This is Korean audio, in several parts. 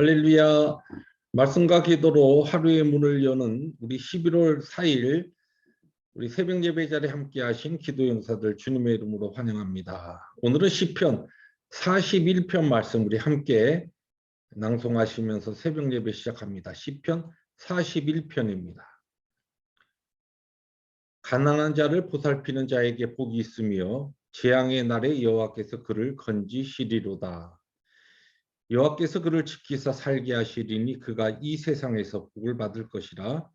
할렐루야. 말씀과 기도로 하루의 문을 여는 우리 11월 4일 우리 새벽 예배 자리에 함께 하신 기도 용사들 주님의 이름으로 환영합니다. 오늘은 시편 41편 말씀 우리 함께 낭송하시면서 새벽 예배 시작합니다. 시편 41편입니다. 가난한 자를 보살피는 자에게 복이 있으며 재앙의 날에 여호와께서 그를 건지시리로다. 여호와께서 그를 지키사 살게 하시리니 그가 이 세상에서 복을 받을 것이라.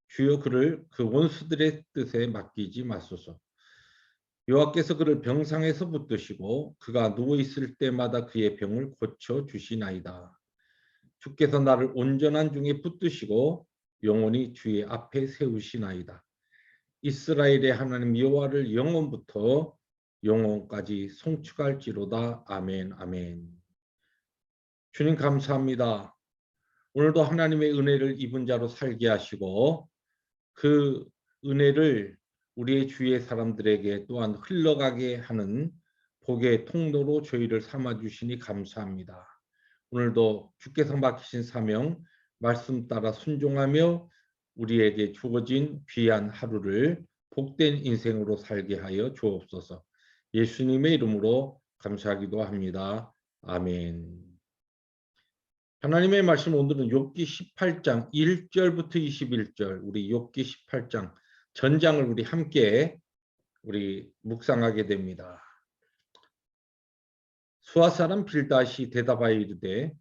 주여 그를 그 원수들의 뜻에 맡기지 마소서. 여호와께서 그를 병상에서 붙드시고 그가 누워 있을 때마다 그의 병을 고쳐 주시나이다. 주께서 나를 온전한 중에 붙드시고 영원히 주의 앞에 세우시나이다. 이스라엘의 하나님 여호와를 영원부터 영원까지 송축할지로다. 아멘. 아멘. 주님 감사합니다. 오늘도 하나님의 은혜를 입은 자로 살게 하시고 그 은혜를 우리의 주위의 사람들에게 또한 흘러가게 하는 복의 통로로 저희를 삼아주시니 감사합니다. 오늘도 주께서 맡기신 사명 말씀 따라 순종하며 우리에게 주어진 귀한 하루를 복된 인생으로 살게 하여 주옵소서. 예수님의 이름으로 감사하기도 합니다. 아멘. 하나님의 말씀 오늘은 욥기 18장 1절부터 21절 우리 욥기 18장 전장을 우리 함께 묵상하게 됩니다. 수아 사람 빌닷이 대답하여 이르되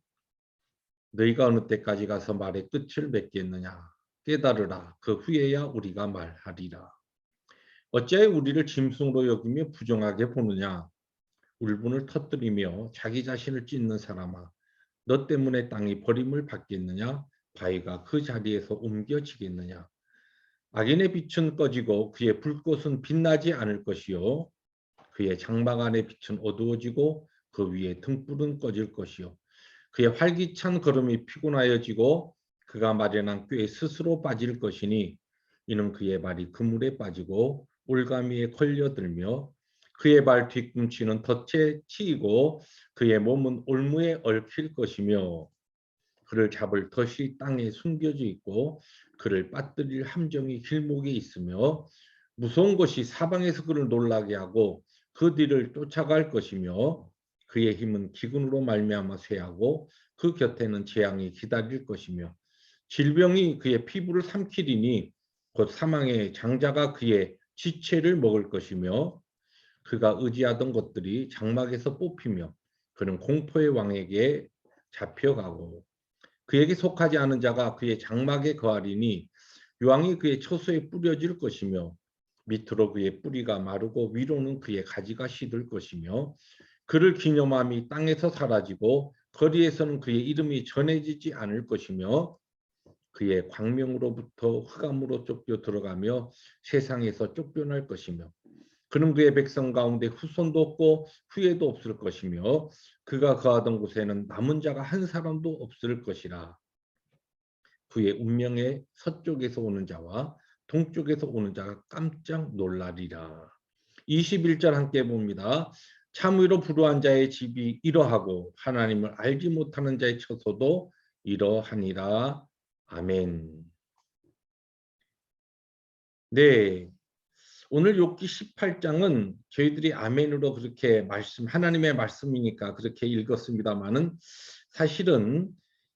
너희가 어느 때까지 가서 말의 끝을 맺겠느냐. 깨달으라. 그 후에야 우리가 말하리라. 어찌하여 우리를 짐승으로 여기며 부정하게 보느냐. 울분을 터뜨리며 자기 자신을 찢는 사람아. 너 때문에 땅이 버림을 받겠느냐. 바위가 그 자리에서 옮겨지겠느냐. 악인의 빛은 꺼지고 그의 불꽃은 빛나지 않을 것이요. 그의 장막 안의 빛은 어두워지고 그 위에 등불은 꺼질 것이요. 그의 활기찬 걸음이 피곤하여지고 그가 마련한 꾀에 스스로 빠질 것이니 이는 그의 발이 그물에 빠지고 올가미에 걸려들며 그의 발 뒤꿈치는 덫에 치이고 그의 몸은 올무에 얽힐 것이며 그를 잡을 덫이 땅에 숨겨져 있고 그를 빠뜨릴 함정이 길목에 있으며 무서운 것이 사방에서 그를 놀라게 하고 그 뒤를 쫓아갈 것이며 그의 힘은 기근으로 말미암아 쇠하고 그 곁에는 재앙이 기다릴 것이며 질병이 그의 피부를 삼키리니 곧 사망의 장자가 그의 지체를 먹을 것이며 그가 의지하던 것들이 장막에서 뽑히며 그는 공포의 왕에게 잡혀가고 그에게 속하지 않은 자가 그의 장막에 거하리니 유황이 그의 처소에 뿌려질 것이며 밑으로 그의 뿌리가 마르고 위로는 그의 가지가 시들 것이며 그를 기념함이 땅에서 사라지고 거리에서는 그의 이름이 전해지지 않을 것이며 그의 광명으로부터 흑암으로 쫓겨 들어가며 세상에서 쫓겨날 것이며 그는 그의 백성 가운데 후손도 없고 후예도 없을 것이며 그가 거하던 곳에는 남은 자가 한 사람도 없을 것이라. 그의 운명에 서쪽에서 오는 자와 동쪽에서 오는 자가 깜짝 놀라리라. 21절 함께 봅니다. 참의로 불우한 자의 집이 이러하고 하나님을 알지 못하는 자의 처소도 이러하니라. 아멘. 네. 오늘 욥기 18장은 저희들이 아멘으로 그렇게 하나님의 말씀이니까 그렇게 읽었습니다만은 사실은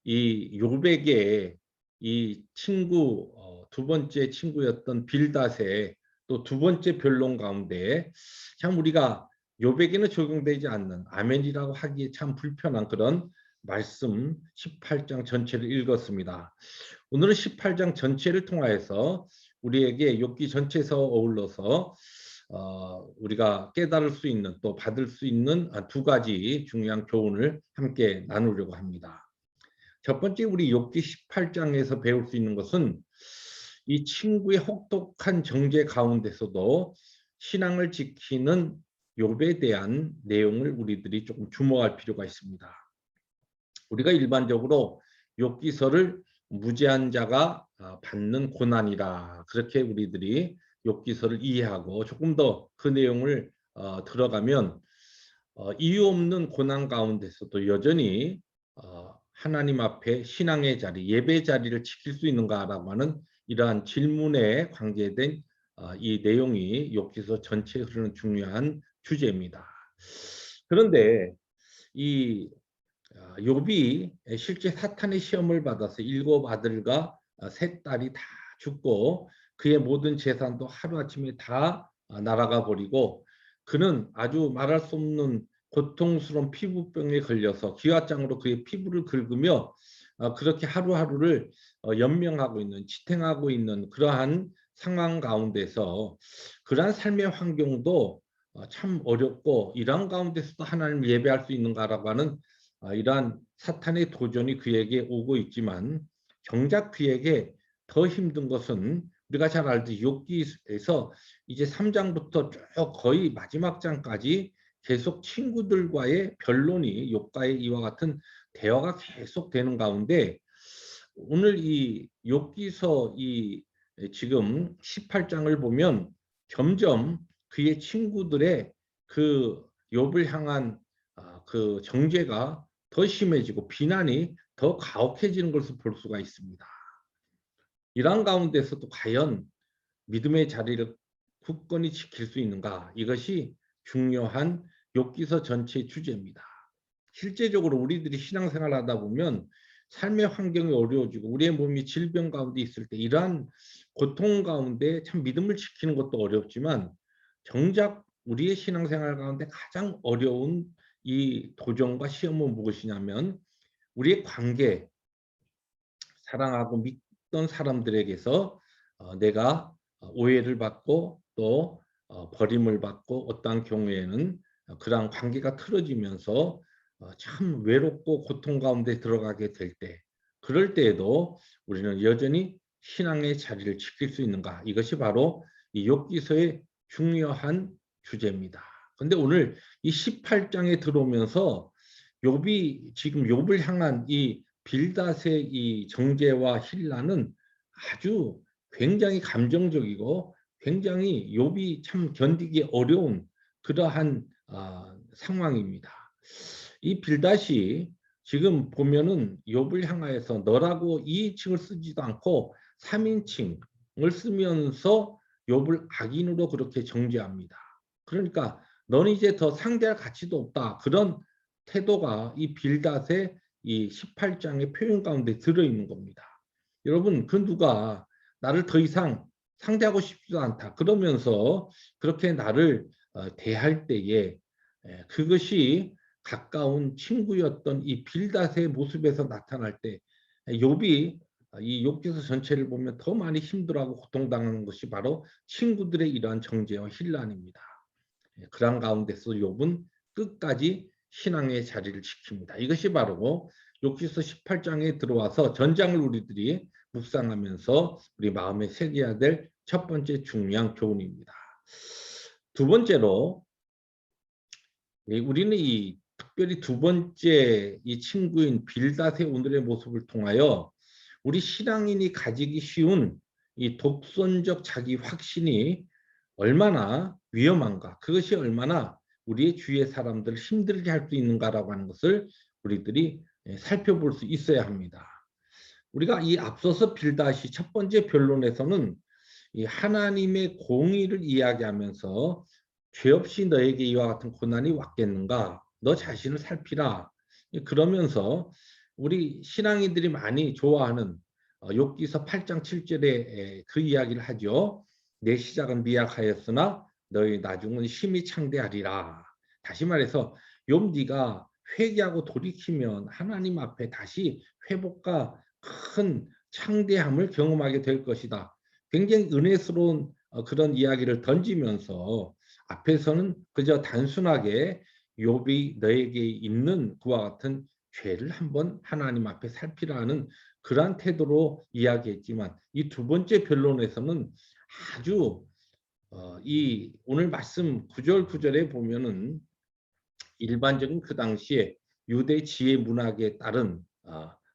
이 욥에게 이 친구 두 번째 친구였던 빌닷의 또 두 번째 변론 가운데 참 우리가 욥에게는 적용되지 않는 아멘이라고 하기에 참 불편한 그런 말씀 18장 전체를 읽었습니다. 오늘은 18장 전체를 통하여서 우리에게 욥기 전체에서 어울러서 우리가 깨달을 수 있는 또 받을 수 있는 두 가지 중요한 교훈을 함께 나누려고 합니다. 첫 번째 우리 욥기 18장에서 배울 수 있는 것은 이 친구의 혹독한 정죄 가운데서도 신앙을 지키는 욥에 대한 내용을 우리들이 조금 주목할 필요가 있습니다. 우리가 일반적으로 욥기서를 무죄한 자가 받는 고난이라 그렇게 우리들이 욥기서를 이해하고 조금 더 그 내용을 들어가면 이유 없는 고난 가운데서도 여전히 하나님 앞에 신앙의 자리, 예배 자리를 지킬 수 있는가라고 하는 이러한 질문에 관계된 이 내용이 욥기서 전체에 흐르는 중요한 주제입니다. 그런데 이 욥이 실제 사탄의 시험을 받아서 7 아들과 3 딸이 다 죽고 그의 모든 재산도 하루아침에 다 날아가 버리고 그는 아주 말할 수 없는 고통스러운 피부병에 걸려서 기와장으로 그의 피부를 긁으며 그렇게 하루하루를 연명하고 있는 지탱하고 있는 그러한 상황 가운데서 그러한 삶의 환경도 참 어렵고 이러한 가운데서도 하나님을 예배할 수 있는가라고 하는 이러한 사탄의 도전이 그에게 오고 있지만 정작 그에게 더 힘든 것은 우리가 잘 알듯이 욥기에서 이제 3 장부터 쭉 거의 마지막 장까지 계속 친구들과의 변론이 욥과의 이와 같은 대화가 계속되는 가운데 오늘 이 욥기서 이 지금 18 장을 보면 점점 그의 친구들의 그 욥을 향한 그 정죄가 더 심해지고 비난이 더 가혹해지는 것을 볼 수가 있습니다. 이러한 가운데서도 과연 믿음의 자리를 굳건히 지킬 수 있는가? 이것이 중요한 욥기서 전체의 주제입니다. 실제적으로 우리들이 신앙생활을 하다 보면 삶의 환경이 어려워지고 우리의 몸이 질병 가운데 있을 때 이러한 고통 가운데 참 믿음을 지키는 것도 어렵지만 정작 우리의 신앙생활 가운데 가장 어려운 이 도전과 시험은 무엇이냐면 우리의 관계, 사랑하고 믿던 사람들에게서 내가 오해를 받고 또 버림을 받고 어떠한 경우에는 그러한 관계가 틀어지면서 참 외롭고 고통 가운데 들어가게 될 때, 그럴 때에도 우리는 여전히 신앙의 자리를 지킬 수 있는가? 이것이 바로 이 욥기서의 중요한 주제입니다. 그런데 오늘 이 18장에 들어오면서 욥이 지금 욥을 향한 이 빌닷의 이 정죄와 힐난은 아주 굉장히 감정적이고 굉장히 욥이 참 견디기 어려운 그러한 상황입니다. 이 빌닷이 지금 보면은 욥을 향하여서 너라고 2인칭을 쓰지도 않고 3인칭을 쓰면서 욥을 악인으로 그렇게 정죄합니다. 그러니까 너는 이제 더 상대할 가치도 없다. 그런 태도가 이 빌닷의 이 18장의 표현 가운데 들어있는 겁니다. 여러분, 그 누가 나를 더 이상 상대하고 싶지도 않다. 그러면서 그렇게 나를 대할 때에 그것이 가까운 친구였던 이 빌닷의 모습에서 나타날 때 욥이 이 욥기서 전체를 보면 더 많이 힘들어하고 고통당하는 것이 바로 친구들의 이러한 정죄와 힐난입니다. 그런 가운데서 욥은 끝까지 신앙의 자리를 지킵니다. 이것이 바로 욥기서 18장에 들어와서 전장을 우리들이 묵상하면서 우리 마음에 새겨야 될 첫 번째 중요한 교훈입니다. 두 번째로 우리는 이 특별히 두 번째 이 친구인 빌닷의 오늘의 모습을 통하여 우리 신앙인이 가지기 쉬운 이 독선적 자기 확신이 얼마나 위험한가, 그것이 얼마나 우리의 주위의 사람들을 힘들게 할 수 있는가라고 하는 것을 우리들이 살펴볼 수 있어야 합니다. 우리가 이 앞서서 빌닷이 첫 번째 변론에서는 이 하나님의 공의를 이야기하면서 죄 없이 너에게 이와 같은 고난이 왔겠는가? 너 자신을 살피라. 그러면서 우리 신앙인들이 많이 좋아하는 욥기서 8장 7절에 그 이야기를 하죠. 내 시작은 미약하였으나 너희 나중은 심히 창대하리라. 다시 말해서 욥 네가 회개하고 돌이키면 하나님 앞에 다시 회복과 큰 창대함을 경험하게 될 것이다. 굉장히 은혜스러운 그런 이야기를 던지면서 앞에서는 그저 단순하게 욥이 너에게 있는 그와 같은 죄를 한번 하나님 앞에 살피라는 그러한 태도로 이야기했지만 이 두 번째 변론에서는 아주 이 오늘 말씀 구절구절에 보면은 일반적인 그 당시에 유대 지혜 문학에 따른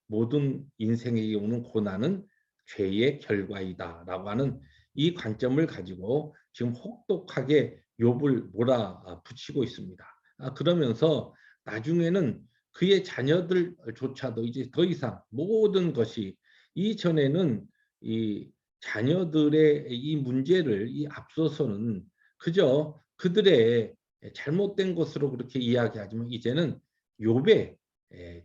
모든 인생에게 오는 고난은 죄의 결과이다라고 하는 이 관점을 가지고 지금 혹독하게 욥을 몰아붙이고 있습니다. 그러면서 나중에는 그의 자녀들조차도 이제 더 이상 모든 것이 이전에는 이 자녀들의 이 문제를 이 앞서서는 그저 그들의 잘못된 것으로 그렇게 이야기하지만 이제는 욥의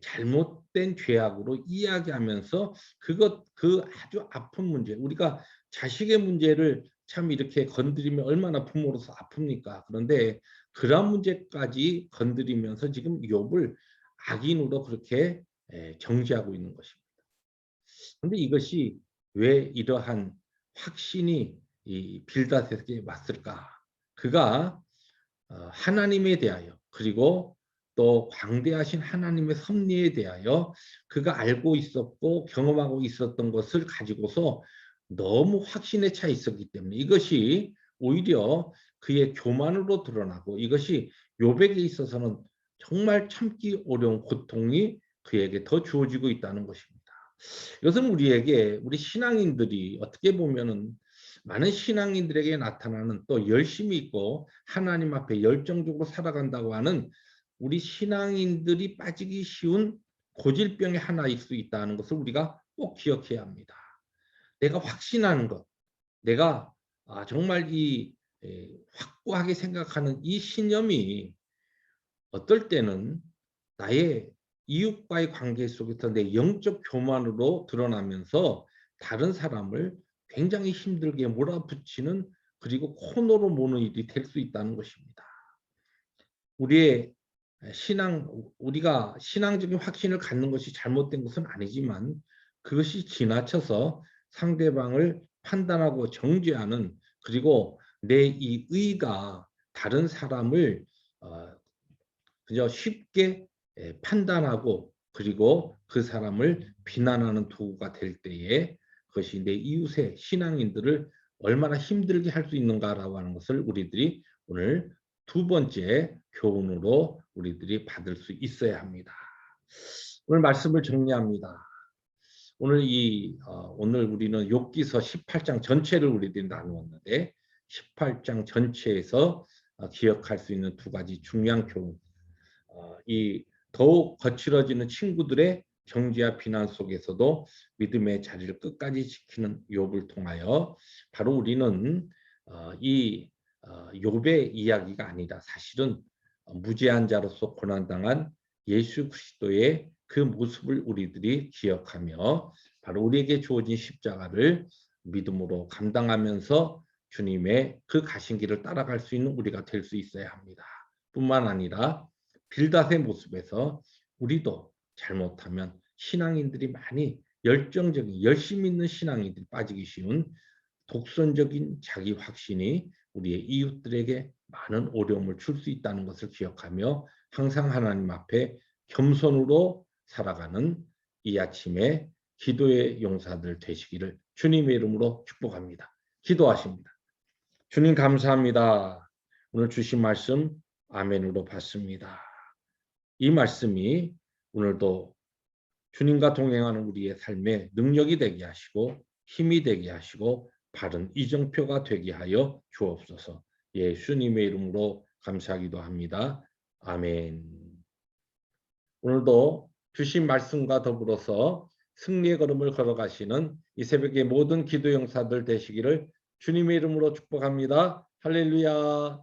잘못된 죄악으로 이야기하면서 그 아주 아픈 문제 우리가 자식의 문제를 참 이렇게 건드리면 얼마나 부모로서 아픕니까? 그런데 그런 문제까지 건드리면서 지금 욥을 악인으로 그렇게 정죄하고 있는 것입니다. 그런데 이것이 왜 이러한 확신이 이 빌닷에게 왔을까? 그가 하나님에 대하여 그리고 또 광대하신 하나님의 섭리에 대하여 그가 알고 있었고 경험하고 있었던 것을 가지고서 너무 확신에 차 있었기 때문에 이것이 오히려 그의 교만으로 드러나고 이것이 욥에게 있어서는 정말 참기 어려운 고통이 그에게 더 주어지고 있다는 것입니다. 이것은 우리에게 우리 신앙인들이 어떻게 보면은 많은 신앙인들에게 나타나는 또 열심이 있고 하나님 앞에 열정적으로 살아간다고 하는 우리 신앙인들이 빠지기 쉬운 고질병의 하나일 수 있다는 것을 우리가 꼭 기억해야 합니다. 내가 확신하는 것, 내가 정말 확고하게 생각하는 이 신념이 어떨 때는 나의 이웃과의 관계 속에서 내 영적 교만으로 드러나면서 다른 사람을 굉장히 힘들게 몰아붙이는 그리고 코너로 모는 일이 될 수 있다는 것입니다. 우리의 우리가 신앙적인 확신을 갖는 것이 잘못된 것은 아니지만 그것이 지나쳐서 상대방을 판단하고 정죄하는 그리고 내 이 의가 다른 사람을 그저 쉽게 판단하고 그리고 그 사람을 비난하는 도구가 될 때에 그것이 내 이웃의 신앙인들을 얼마나 힘들게 할 수 있는가라고 하는 것을 우리들이 오늘 두 번째 교훈으로 우리들이 받을 수 있어야 합니다. 오늘 말씀을 정리합니다. 오늘 우리는 욥기서 18장 전체를 우리들이 나누었는데 18장 전체에서 기억할 수 있는 두 가지 중요한 교훈. 이 더욱 거칠어지는 친구들의 정죄와 비난 속에서도 믿음의 자리를 끝까지 지키는 욥을 통하여 바로 우리는 이 욥의 이야기가 아니라 사실은 무죄한 자로서 고난당한 예수 그리스도의 그 모습을 우리들이 기억하며 바로 우리에게 주어진 십자가를 믿음으로 감당하면서 주님의 그 가신 길을 따라갈 수 있는 우리가 될 수 있어야 합니다. 뿐만 아니라 빌닷의 모습에서 우리도 잘못하면 신앙인들이 많이 열정적인 열심 있는 신앙인들이 빠지기 쉬운 독선적인 자기 확신이 우리의 이웃들에게 많은 어려움을 줄 수 있다는 것을 기억하며 항상 하나님 앞에 겸손으로 살아가는 이 아침에 기도의 용사들 되시기를 주님의 이름으로 축복합니다. 기도하십니다. 주님 감사합니다. 오늘 주신 말씀 아멘으로 받습니다. 이 말씀이 오늘도 주님과 동행하는 우리의 삶에 능력이 되게 하시고 힘이 되게 하시고 바른 이정표가 되게 하여 주옵소서. 예수님의 이름으로 감사하기도 합니다. 아멘. 오늘도 주신 말씀과 더불어서 승리의 걸음을 걸어가시는 이 새벽의 모든 기도 용사들 되시기를 주님의 이름으로 축복합니다. 할렐루야.